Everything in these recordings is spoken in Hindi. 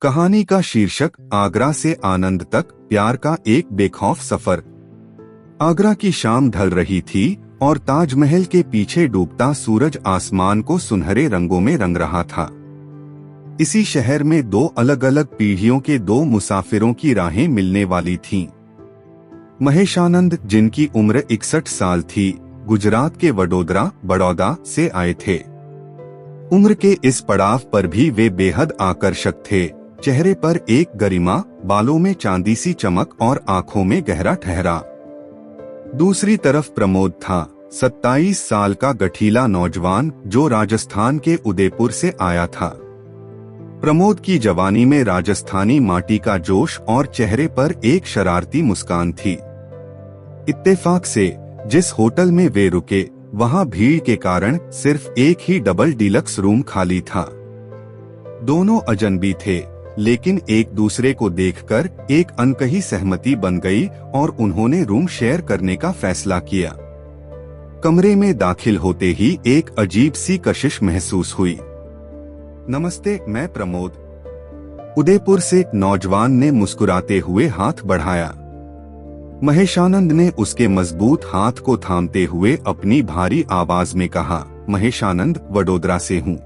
कहानी का शीर्षक आगरा से आनंद तक, प्यार का एक बेखौफ सफर। आगरा की शाम ढल रही थी और ताजमहल के पीछे डूबता सूरज आसमान को सुनहरे रंगों में रंग रहा था। इसी शहर में दो अलग अलग पीढ़ियों के दो मुसाफिरों की राहें मिलने वाली थीं। महेशानंद, जिनकी उम्र 61 साल थी, गुजरात के बड़ौदा से आए थे। उम्र के इस पड़ाव पर भी वे बेहद आकर्षक थे। चेहरे पर एक गरिमा, बालों में चांदी सी चमक और आंखों में गहरा ठहरा। दूसरी तरफ प्रमोद था, 27 साल का गठीला नौजवान जो राजस्थान के उदयपुर से आया था। प्रमोद की जवानी में राजस्थानी माटी का जोश और चेहरे पर एक शरारती मुस्कान थी। इत्तेफाक से जिस होटल में वे रुके, वहां भीड़ के कारण सिर्फ एक ही डबल डीलक्स रूम खाली था। दोनों अजनबी थे, लेकिन एक दूसरे को देखकर एक अनकही सहमति बन गई और उन्होंने रूम शेयर करने का फैसला किया। कमरे में दाखिल होते ही एक अजीब सी कशिश महसूस हुई। नमस्ते, मैं प्रमोद, उदयपुर से नौजवान ने मुस्कुराते हुए हाथ बढ़ाया। महेशानंद ने उसके मजबूत हाथ को थामते हुए अपनी भारी आवाज में कहा, महेशानंद, वडोदरा से हूँ।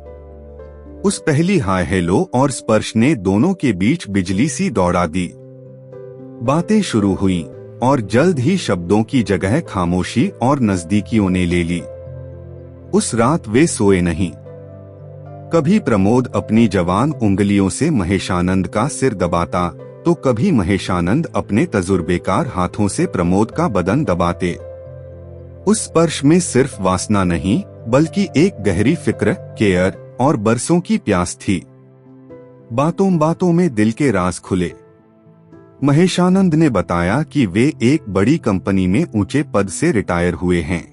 उस पहली हाय हेलो और स्पर्श ने दोनों के बीच बिजली सी दौड़ा दी। बातें शुरू हुईं और जल्द ही शब्दों की जगह खामोशी और नजदीकियों ने ले ली। उस रात वे सोए नहीं। कभी प्रमोद अपनी जवान उंगलियों से महेशानंद का सिर दबाता, तो कभी महेशानंद अपने तजुर्बेकार हाथों से प्रमोद का बदन दबाते। उस स्पर्श में सिर्फ वासना नहीं, बल्कि एक गहरी फिक्र, केयर और बरसों की प्यास थी। बातों बातों में दिल के राज खुले। महेशानंद ने बताया कि वे एक बड़ी कंपनी में ऊंचे पद से रिटायर हुए हैं।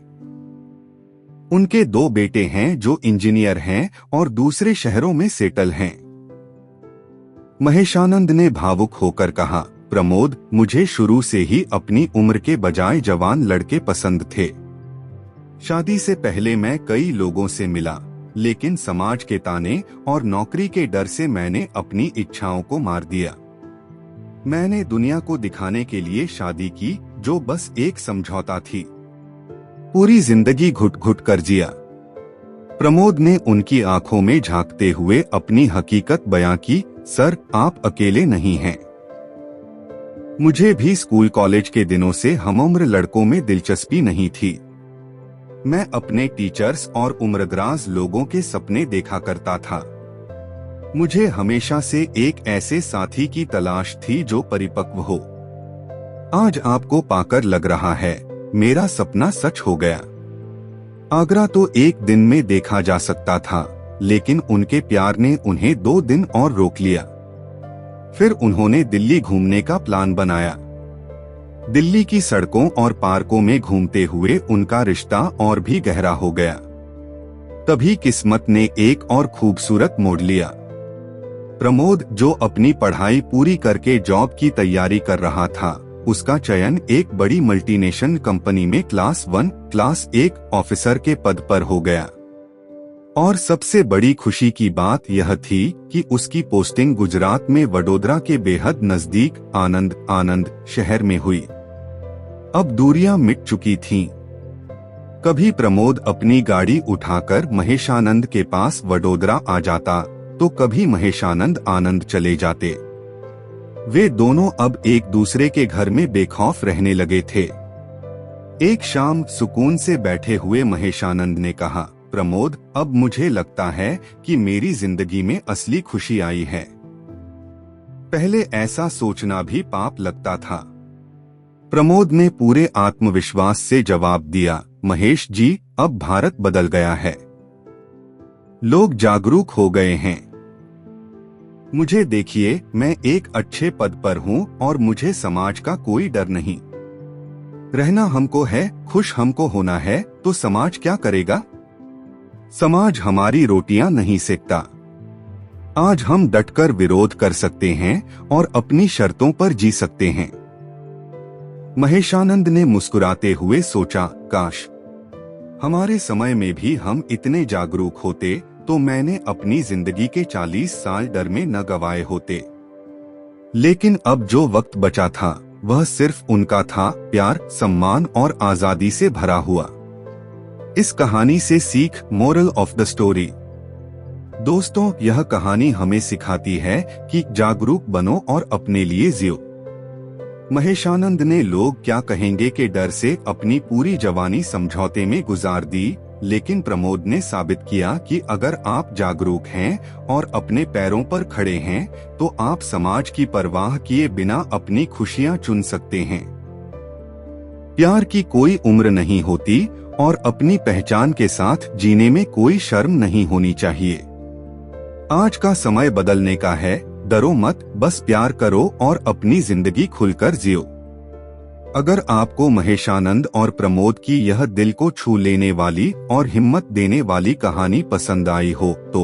उनके दो बेटे हैं जो इंजीनियर हैं और दूसरे शहरों में सेटल हैं। महेशानंद ने भावुक होकर कहा, प्रमोद, मुझे शुरू से ही अपनी उम्र के बजाय जवान लड़के पसंद थे। शादी से पहले मैं कई लोगों से मिला, लेकिन समाज के ताने और नौकरी के डर से मैंने अपनी इच्छाओं को मार दिया। मैंने दुनिया को दिखाने के लिए शादी की, जो बस एक समझौता थी। पूरी जिंदगी घुट घुट कर जिया। प्रमोद ने उनकी आंखों में झांकते हुए अपनी हकीकत बयां की, सर, आप अकेले नहीं हैं। मुझे भी स्कूल कॉलेज के दिनों से हमउम्र लड़कों में दिलचस्पी नहीं थी। मैं अपने टीचर्स और उम्रदराज लोगों के सपने देखा करता था। मुझे हमेशा से एक ऐसे साथी की तलाश थी जो परिपक्व हो। आज आपको पाकर लग रहा है, मेरा सपना सच हो गया। आगरा तो एक दिन में देखा जा सकता था, लेकिन उनके प्यार ने उन्हें 2 दिन और रोक लिया। फिर उन्होंने दिल्ली घूमने का प्लान बनाया। दिल्ली की सड़कों और पार्कों में घूमते हुए उनका रिश्ता और भी गहरा हो गया। तभी किस्मत ने एक और खूबसूरत मोड़ लिया। प्रमोद, जो अपनी पढ़ाई पूरी करके जॉब की तैयारी कर रहा था, उसका चयन एक बड़ी मल्टीनेशनल कंपनी में क्लास 1 ऑफिसर के पद पर हो गया। और सबसे बड़ी खुशी की बात यह थी कि उसकी पोस्टिंग गुजरात में वडोदरा के बेहद नजदीक आनंद शहर में हुई। अब दूरियां मिट चुकी थीं। कभी प्रमोद अपनी गाड़ी उठाकर महेशानंद के पास वडोदरा आ जाता, तो कभी महेशानंद आनंद चले जाते। वे दोनों अब एक दूसरे के घर में बेखौफ रहने लगे थे। एक शाम सुकून से बैठे हुए महेशानंद ने कहा, प्रमोद, अब मुझे लगता है कि मेरी जिंदगी में असली खुशी आई है। पहले ऐसा सोचना भी पाप लगता था। प्रमोद ने पूरे आत्मविश्वास से जवाब दिया, महेश जी, अब भारत बदल गया है। लोग जागरूक हो गए हैं। मुझे देखिए, मैं एक अच्छे पद पर हूँ और मुझे समाज का कोई डर नहीं। रहना हमको है, खुश हमको होना है, तो समाज क्या करेगा? समाज हमारी रोटियां नहीं सेकता। आज हम डटकर विरोध कर सकते हैं और अपनी शर्तों पर जी सकते हैं। महेशानंद ने मुस्कुराते हुए सोचा, काश हमारे समय में भी हम इतने जागरूक होते तो मैंने अपनी जिंदगी के 40 साल डर में न गवाए होते। लेकिन अब जो वक्त बचा था वह सिर्फ उनका था, प्यार, सम्मान और आजादी से भरा हुआ। इस कहानी से सीख, मोरल ऑफ द स्टोरी। दोस्तों, यह कहानी हमें सिखाती है कि जागरूक बनो और अपने लिए जियो। महेशानंद ने लोग क्या कहेंगे के डर से अपनी पूरी जवानी समझौते में गुजार दी, लेकिन प्रमोद ने साबित किया कि अगर आप जागरूक हैं और अपने पैरों पर खड़े हैं तो आप समाज की परवाह किए बिना अपनी खुशियां चुन सकते हैं। प्यार की कोई उम्र नहीं होती और अपनी पहचान के साथ जीने में कोई शर्म नहीं होनी चाहिए। आज का समय बदलने का है, डरो मत, बस प्यार करो और अपनी जिंदगी खुलकर जियो। अगर आपको महेशानंद और प्रमोद की यह दिल को छू लेने वाली और हिम्मत देने वाली कहानी पसंद आई हो तो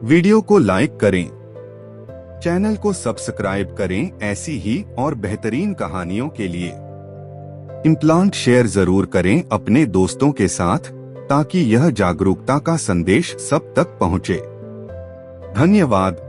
वीडियो को लाइक करें, चैनल को सब्सक्राइब करें ऐसी ही और बेहतरीन कहानियों के लिए। इम्प्लांट शेयर जरूर करें अपने दोस्तों के साथ ताकि यह जागरूकता का संदेश सब तक पहुंचे। धन्यवाद।